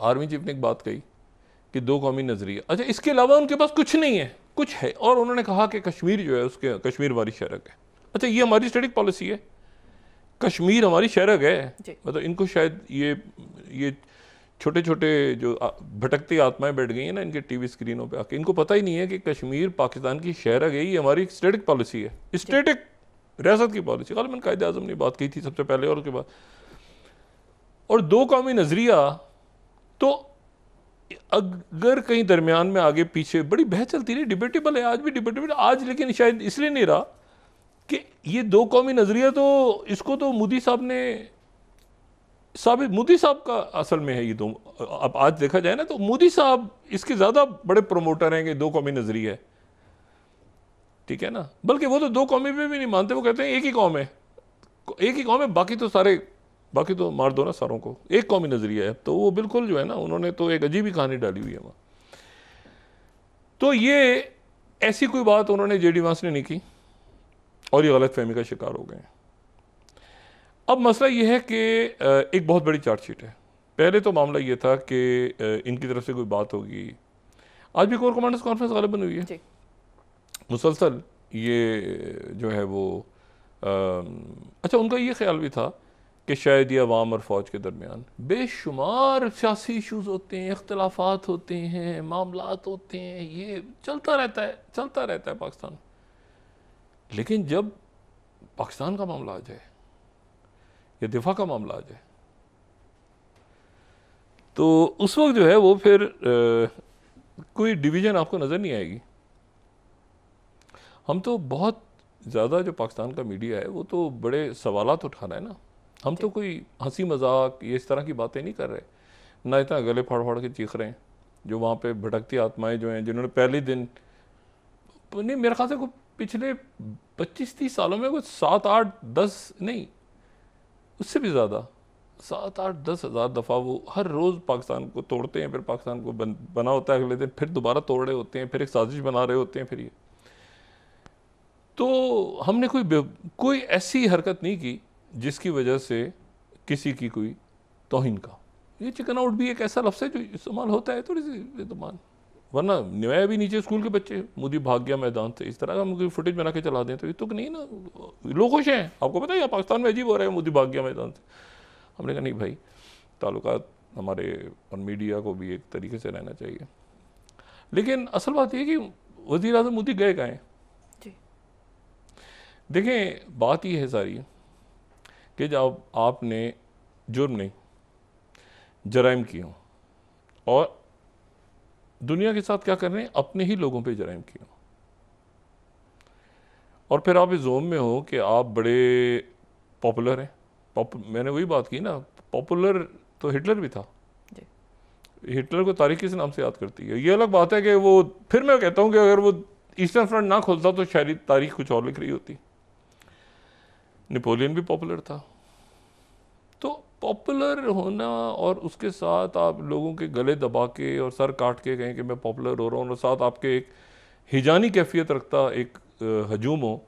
Army chief ने एक बात कही कि दो कौमी नजरिया, अच्छा इसके अलावा उनके पास कुछ नहीं है, कुछ है, और उन्होंने कहा कि कश्मीर जो है उसके कश्मीर हमारी शरक है। अच्छा ये हमारी स्टैटिक पॉलिसी है, कश्मीर हमारी शरक है, मतलब इनको शायद ये छोटे छोटे जो भटकती आत्माएं बैठ गई हैं ना इनके टीवी स्क्रीनों पे आके, इनको पता ही नहीं है कि कश्मीर पाकिस्तान की शहरक है, ये हमारी स्टैटिक पॉलिसी है, स्टैटिक रियासत की पॉलिसी। गालिबन कायदे आज़म ने बात की थी सबसे पहले और उसके बाद। और दो कौमी नजरिया, तो अगर कहीं दरमियान में आगे पीछे बड़ी बहस चलती रही, डिबेटेबल है, आज भी डिबेटेबल आज, लेकिन शायद इसलिए नहीं रहा कि ये दो कौमी नजरिया, तो इसको तो मोदी साहब ने साबित, मोदी साहब का असल में है ये दो। अब आज देखा जाए ना तो मोदी साहब इसके ज्यादा बड़े प्रमोटर हैं कि दो कौमी नजरिया है, ठीक है ना। बल्कि वो तो दो कौमी पे भी नहीं मानते, वो कहते हैं एक ही कौम है, एक ही कौम है, बाकी तो सारे, बाकी तो मार दो ना सारों को, एक कौमी नजरिया है। तो वो बिल्कुल जो है ना, उन्होंने तो एक अजीब ही कहानी डाली हुई है वहाँ। तो ये ऐसी कोई बात उन्होंने जेडी वांस ने नहीं की और ये गलत फहमी का शिकार हो गए हैं। अब मसला ये है कि एक बहुत बड़ी चार्जशीट है। पहले तो मामला ये था कि इनकी तरफ से कोई बात होगी, आज भी कोर कमांडर्स कॉन्फ्रेंस गालिबन हुई है मुसलसल, ये जो है वो अच्छा उनका ये ख्याल भी था कि शायद ये अवाम और फ़ौज के दरमियान बेशुमार सियासी इशूज़ होते हैं, इख्तलाफात होते हैं, मामलात होते हैं, ये चलता रहता है पाकिस्तान। लेकिन जब पाकिस्तान का मामला आ जाए या दिफा का मामला आ जाए, तो उस वक्त जो है वो फिर कोई डिवीज़न आपको नज़र नहीं आएगी। हम तो बहुत ज़्यादा, जो पाकिस्तान का मीडिया है वो तो बड़े सवालात उठा रहा है ना, हम तो कोई हंसी मजाक ये इस तरह की बातें नहीं कर रहे, ना इतना गले फाड़ फाड़ के चीख रहे हैं। जो वहाँ पे भटकती आत्माएं जो हैं, जिन्होंने पहले दिन नहीं, मेरे ख्याल से कोई पिछले 25-30 सालों में कोई 7-8-10 नहीं, उससे भी ज़्यादा 7-8-10 हज़ार दफ़ा वो हर रोज़ पाकिस्तान को तोड़ते हैं, फिर पाकिस्तान को बना होता है अगले दिन, फिर दोबारा तोड़ रहे होते हैं, फिर एक साजिश बना रहे होते हैं। फिर ये तो हमने कोई ऐसी हरकत नहीं की जिसकी वजह से किसी की कोई तौहीन का। ये चिकन आउट भी एक ऐसा लफ्ज़ है जो इस्तेमाल होता है थोड़ी सी बेतुमान, वरना निवाया भी नीचे स्कूल के बच्चे मोदी भाग गया मैदान से, इस तरह का मुझे फुटेज बना के चला दें तो ये तो नहीं ना, लोग खुश हैं। आपको पता है यहाँ पाकिस्तान में अजीब हो रहा है, मोदी भाग गया मैदान से। हमने कहा नहीं भाई, ताल्लुकात हमारे और मीडिया को भी एक तरीके से रहना चाहिए। लेकिन असल बात यह कि वज़ीर आज़म मोदी गए कहाँ हैं? देखें बात यह है सारी कि जब आपने जुर्म नहीं जराइम किए हों, और दुनिया के साथ क्या कर रहे हैं, अपने ही लोगों पे जराइम किए हों, और फिर आप इस जोन में हो कि आप बड़े पॉपुलर हैं। मैंने वही बात की ना, पॉपुलर तो हिटलर भी था, हिटलर को तारीख किस नाम से याद करती है। ये अलग बात है कि वो, फिर मैं कहता हूँ कि अगर वो ईस्टर्न फ्रंट ना खोलता तो शायद तारीख कुछ और लिख रही होती। नेपोलियन भी पॉपुलर था। तो पॉपुलर होना और उसके साथ आप लोगों के गले दबा के और सर काट के कहें कि मैं पॉपुलर हो रहा हूँ, और साथ आपके एक हिजानी कैफियत रखता एक हजूम हो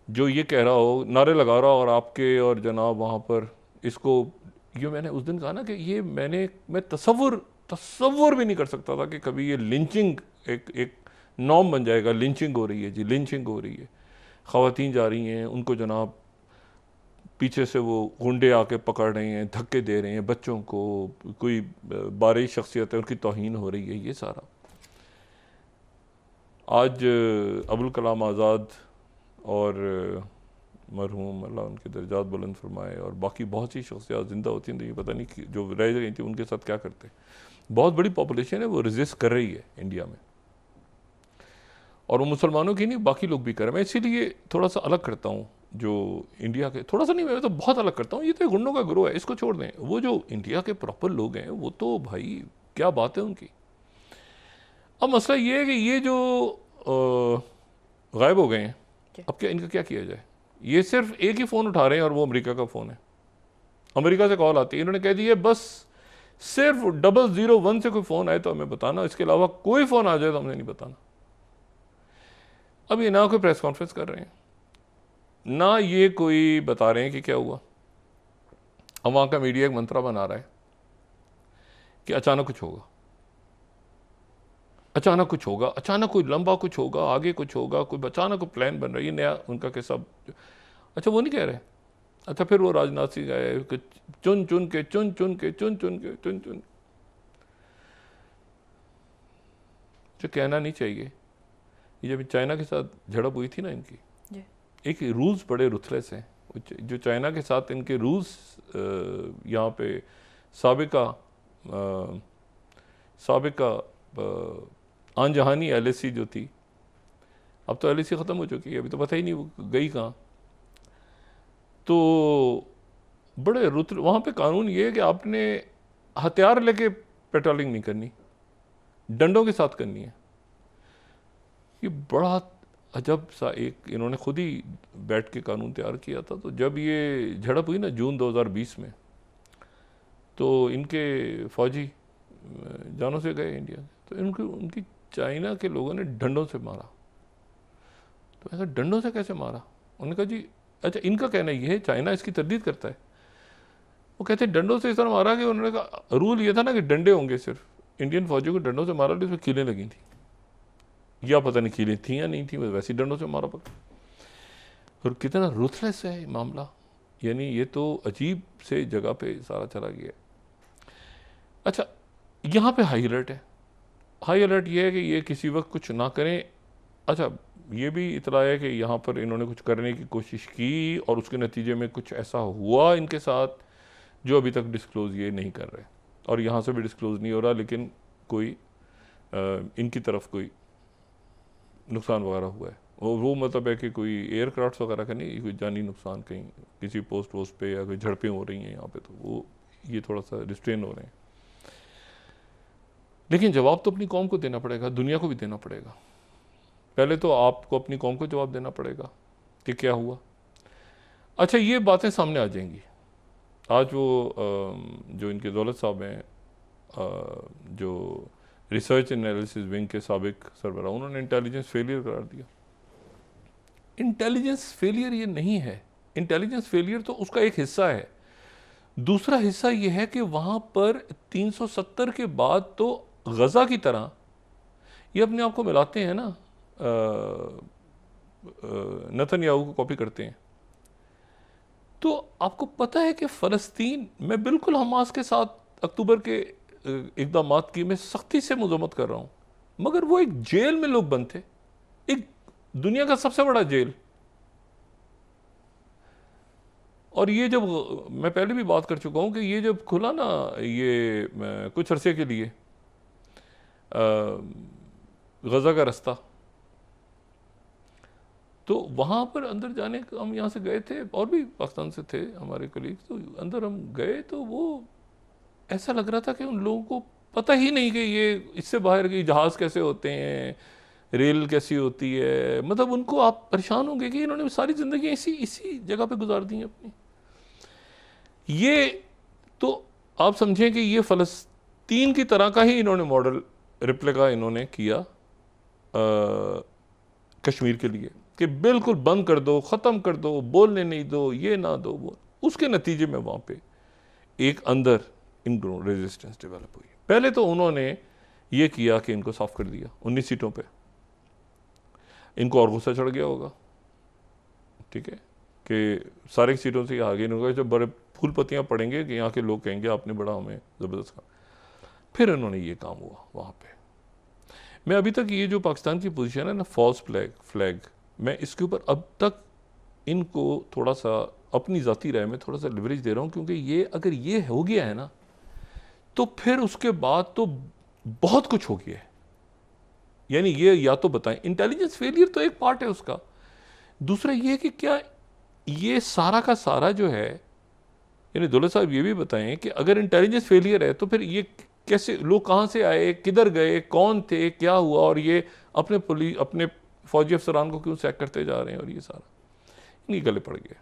जो ये कह रहा हो, नारे लगा रहा हो, और आपके और जनाब वहाँ पर इसको, ये मैंने उस दिन कहा ना कि ये मैं तसव्वुर भी नहीं कर सकता था कि कभी ये लिंचिंग एक नॉर्म बन जाएगा। लिंचिंग हो रही है जी, लिंचिंग हो रही है, ख़वातीन जा रही हैं, उनको जनाब पीछे से वो गुंडे आके पकड़ रहे हैं, धक्के दे रहे हैं, बच्चों को कोई बारही शख्सियत है उनकी तौहीन हो रही है। ये सारा आज अबुल कलाम आज़ाद और मरहूम अल्लाह उनके दर्जात बुलंद फरमाए और बाकी बहुत सी शख्सियत जिंदा होती हैं तो ये पता नहीं जो रह गई थी उनके साथ क्या करते। बहुत बड़ी पॉपुलेशन है वो रेजिस्ट कर रही है इंडिया में, और वो मुसलमानों की नहीं बाकी लोग भी कर रहे हैं। मैं इसीलिए थोड़ा सा अलग करता हूँ जो इंडिया के, थोड़ा सा नहीं, मैं तो बहुत अलग करता हूँ। ये तो गुंडों का गिरोह है, इसको छोड़ दें। वो जो इंडिया के प्रॉपर लोग हैं वो तो भाई क्या बात है उनकी। अब मसला ये है कि ये जो गायब हो गए हैं, अब क्या इनका क्या किया जाए। ये सिर्फ एक ही फ़ोन उठा रहे हैं और वो अमेरिका का फ़ोन है। अमेरिका से कॉल आती है, इन्होंने कह दिया बस सिर्फ 001 से कोई फ़ोन आए तो हमें बताना, इसके अलावा कोई फ़ोन आ जाए तो हमें नहीं बताना। अब ये ना कोई प्रेस कॉन्फ्रेंस कर रहे हैं, ना ये कोई बता रहे हैं कि क्या हुआ। अब वहाँ का मीडिया एक मंत्रा बना रहा है कि अचानक कुछ होगा, अचानक कुछ होगा, अचानक कोई लंबा कुछ होगा, आगे कुछ होगा, कोई अचानक कोई प्लान बन रहा है, ये नया उनका कैसा। अच्छा वो नहीं कह रहे। अच्छा फिर वो राजनाथ सिंह आए कि चुन चुन के चुन चुन के चुन चुन के चुन चुन, जो कहना नहीं चाहिए। ये जब चाइना के साथ झड़प हुई थी ना इनकी, एक रूल्स बड़े रुथलेस हैं जो चाइना के साथ इनके रूल्स। यहाँ पे साबिका आनजहानी एलएसी जो थी, अब तो एलएसी ख़त्म हो चुकी है, अभी तो पता ही नहीं वो गई कहाँ। तो बड़े रुत वहाँ पे कानून ये है कि आपने हथियार लेके पेट्रोलिंग नहीं करनी, डंडों के साथ करनी है। ये बड़ा अजब सा एक इन्होंने खुद ही बैठ के कानून तैयार किया था। तो जब ये झड़प हुई ना जून 2020 में, तो इनके फौजी जानों से गए इंडिया, तो उनकी चाइना के लोगों ने डंडों से मारा। तो ऐसा डंडों से कैसे मारा? उन्होंने कहा जी, अच्छा इनका कहना ये है, चाइना इसकी तरदीद करता है, वो कहते हैं डंडों से इस तरह मारा कि उन्होंने कहा रूल ये था ना कि डंडे होंगे, सिर्फ इंडियन फौजियों को डंडों से मारा, उसमें कीलें लगी थी, या पता नहीं कीलें थी या नहीं थी, वैसे ही डंडों से मारा पड़ा। और कितना रुथलेस है मामला, यानी ये तो अजीब से जगह पे सारा चला गया। अच्छा यहाँ पे हाई अलर्ट है। हाई अलर्ट ये है कि ये किसी वक्त कुछ ना करें। अच्छा ये भी इतला है कि यहाँ पर इन्होंने कुछ करने की कोशिश की और उसके नतीजे में कुछ ऐसा हुआ इनके साथ जो अभी तक डिस्क्लोज़ ये नहीं कर रहे, और यहाँ से भी डिस्क्लोज़ नहीं हो रहा, लेकिन कोई इनकी तरफ कोई नुकसान वगैरह हुआ है। वो मतलब है कि कोई एयरक्राफ्ट वगैरह का नहीं, कोई जानी नुकसान कहीं किसी पोस्ट वोस्ट पे या कोई झड़पें हो रही हैं यहाँ पे, तो वो ये थोड़ा सा रिस्ट्रेन हो रहे हैं। लेकिन जवाब तो अपनी कौम को देना पड़ेगा, दुनिया को भी देना पड़ेगा। पहले तो आपको अपनी कौम को जवाब देना पड़ेगा कि क्या हुआ। अच्छा ये बातें सामने आ जाएंगी। आज वो जो इनके दौलत साहब हैं, जो रिसर्च एनालिसिस विंग के साबिक सरबराह, उन्होंने इंटेलिजेंस फेलियर करार दिया। इंटेलिजेंस फेलियर ये नहीं है, इंटेलिजेंस फेलियर तो उसका एक हिस्सा है। दूसरा हिस्सा ये है कि वहाँ पर 370 के बाद तो गज़ा की तरह ये अपने आप को मिलाते हैं ना, नेतन्याहू को कॉपी करते हैं। तो आपको पता है कि फ़लस्तीन, मैं बिल्कुल हमास के साथ अक्टूबर के इक़दामात की मैं सख्ती से मज़म्मत कर रहा हूँ, मगर वो एक जेल में लोग बंद थे, एक दुनिया का सबसे बड़ा जेल। और ये जब, मैं पहले भी बात कर चुका हूँ कि ये जब खुला ना ये कुछ अरसे के लिए गज़ा का रास्ता, तो वहाँ पर अंदर जाने का, हम यहाँ से गए थे और भी पाकिस्तान से थे हमारे कलीग, तो अंदर हम गए तो वो ऐसा लग रहा था कि उन लोगों को पता ही नहीं कि ये इससे बाहर के जहाज़ कैसे होते हैं, रेल कैसी होती है। मतलब उनको आप परेशान होंगे कि इन्होंने सारी ज़िंदगी इसी जगह पे गुजार दी है अपनी। ये तो आप समझें कि ये फ़लस्तीन की तरह का ही इन्होंने मॉडल रिप्लिका इन्होंने किया कश्मीर के लिए, कि बिल्कुल बंद कर दो, ख़त्म कर दो, बोलने नहीं दो, ये ना दो वो। उसके नतीजे में वहाँ पे एक अंदर इनको रेजिस्टेंस डेवलप हुई। पहले तो उन्होंने ये किया कि इनको साफ कर दिया 19 सीटों पे, इनको और गुस्सा चढ़ गया होगा, ठीक है, कि सारे सीटों से हार गए। इन्होंने जब बड़े फूल पत्तियाँ पड़ेंगे कि यहाँ के लोग कहेंगे आपने बड़ा हमें ज़बरदस्त कहा, फिर इन्होंने ये काम हुआ वहाँ पे। मैं अभी तक ये जो पाकिस्तान की पोजीशन है ना, फॉल्स फ्लैग, मैं इसके ऊपर अब तक इनको थोड़ा सा अपनी ज़ाती राय में थोड़ा सा लिवरेज दे रहा हूँ, क्योंकि ये अगर ये हो गया है ना, तो फिर उसके बाद तो बहुत कुछ हो गया है। यानी ये या तो बताएं, इंटेलिजेंस फेलियर तो एक पार्ट है उसका, दूसरा ये है कि क्या ये सारा का सारा जो है, यानी दौलत साहब ये भी बताएं कि अगर इंटेलिजेंस फेलियर है तो फिर ये कैसे, लोग कहाँ से आए, किधर गए, कौन थे, क्या हुआ, और ये अपने फौजी अफसरान को क्यों सैक करते जा रहे हैं, और ये सारा इनकी गले पड़ गया।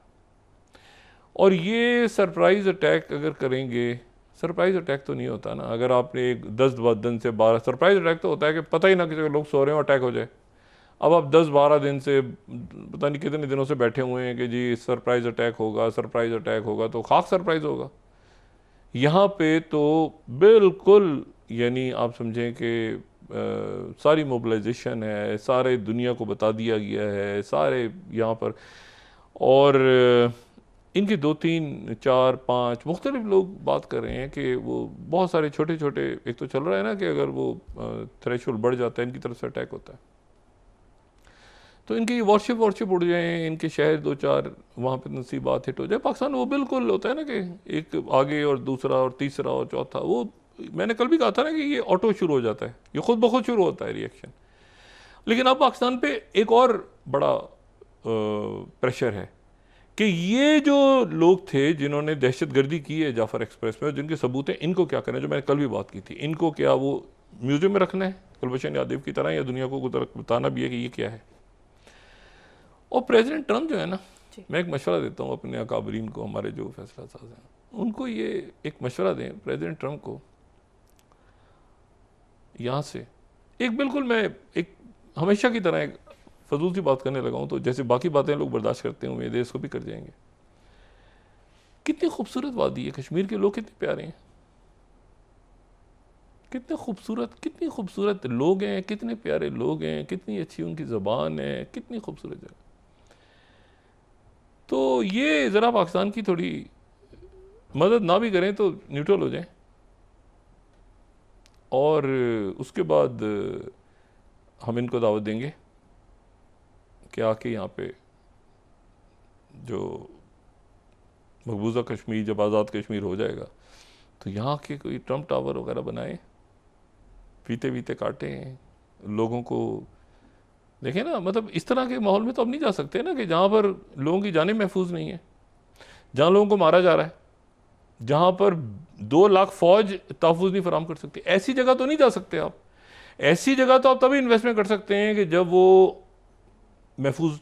और ये सरप्राइज़ अटैक अगर करेंगे, सरप्राइज़ अटैक तो नहीं होता ना, अगर आपने एक 10 दिन से 12, सरप्राइज़ अटैक तो होता है कि पता ही ना कि लोग सो रहे हैं और अटैक हो जाए। अब आप 10-12 दिन से, पता नहीं कितने दिनों से बैठे हुए हैं कि जी सरप्राइज़ अटैक होगा, सरप्राइज़ अटैक होगा, तो खाक सरप्राइज़ होगा। यहाँ पे तो बिल्कुल यानी आप समझें कि सारी मोबिलाइजेशन है, सारे दुनिया को बता दिया गया है, सारे यहाँ पर। और इनके 2 3 4 5 मुख्तलिफ लोग बात कर रहे हैं कि वो बहुत सारे छोटे छोटे, एक तो चल रहा है ना कि अगर वो थ्रेशोल्ड बढ़ जाता है इनकी तरफ से अटैक होता है, तो इनकी वॉरशिप उड़ जाए, इनके शहर 2 4 वहाँ पे नसीबात हिट हो जाए। पाकिस्तान वो बिल्कुल होता है ना कि एक आगे और दूसरा और तीसरा और चौथा, वो मैंने कल भी कहा था ना कि ये ऑटो शुरू हो जाता है, ये खुद ब खुद शुरू होता है रिएक्शन। लेकिन अब पाकिस्तान पे एक और बड़ा प्रेशर है कि ये जो लोग थे जिन्होंने दहशतगर्दी की है जाफर एक्सप्रेस में, जिनके सबूत हैं, इनको क्या करना है, जो मैंने कल भी बात की थी, इनको क्या वो म्यूजियम में रखना है गुलबशन यादव की तरह, या दुनिया को बताना भी है कि ये क्या है। और प्रेसिडेंट ट्रम्प जो है ना, मैं एक मशवरा देता हूँ अपने अकाबरीन को, हमारे जो फैसला साज हैं, उनको ये एक मशवरा दें प्रेसिडेंट ट्रम्प को, यहाँ से एक बिल्कुल मैं एक हमेशा की तरह एक फजूल सी बात करने लगा हूँ, तो जैसे बाकी बातें लोग बर्दाश्त करते हैं, उम्मीद है इसको भी कर जाएंगे। कितनी खूबसूरत वादी है कश्मीर के लोग, कितने प्यारे हैं, कितने खूबसूरत, कितनी खूबसूरत लोग हैं, कितने प्यारे लोग हैं, कितनी अच्छी उनकी ज़बान है, कितनी खूबसूरत जगह। तो ये ज़रा पाकिस्तान की थोड़ी मदद ना भी करें तो न्यूट्रल हो जाएं, और उसके बाद हम इनको दावत देंगे कि आके यहाँ पे जो मकबूजा कश्मीर, जब आज़ाद कश्मीर हो जाएगा, तो यहाँ के कोई ट्रम्प टावर वगैरह बनाए, फीते वीते काटें, लोगों को देखें ना। मतलब इस तरह के माहौल में तो अब नहीं जा सकते ना कि जहाँ पर लोगों की जानें महफूज नहीं है, जहाँ लोगों को मारा जा रहा है, जहाँ पर 2 लाख फौज तहफ़्फ़ुज़ नहीं फराम कर सकती। ऐसी जगह तो नहीं जा सकते आप। ऐसी जगह तो आप तभी इन्वेस्टमेंट कर सकते हैं कि जब वो महफूज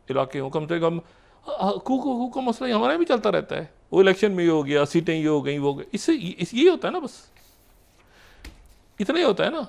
इलाके हों। कम से कम हकूक़ का मसला हमारे यहाँ भी चलता रहता है, वो इलेक्शन में ये हो गया, सीटें ये हो गई, वो हो गई, इससे ये होता है ना, बस इतना ही होता है ना।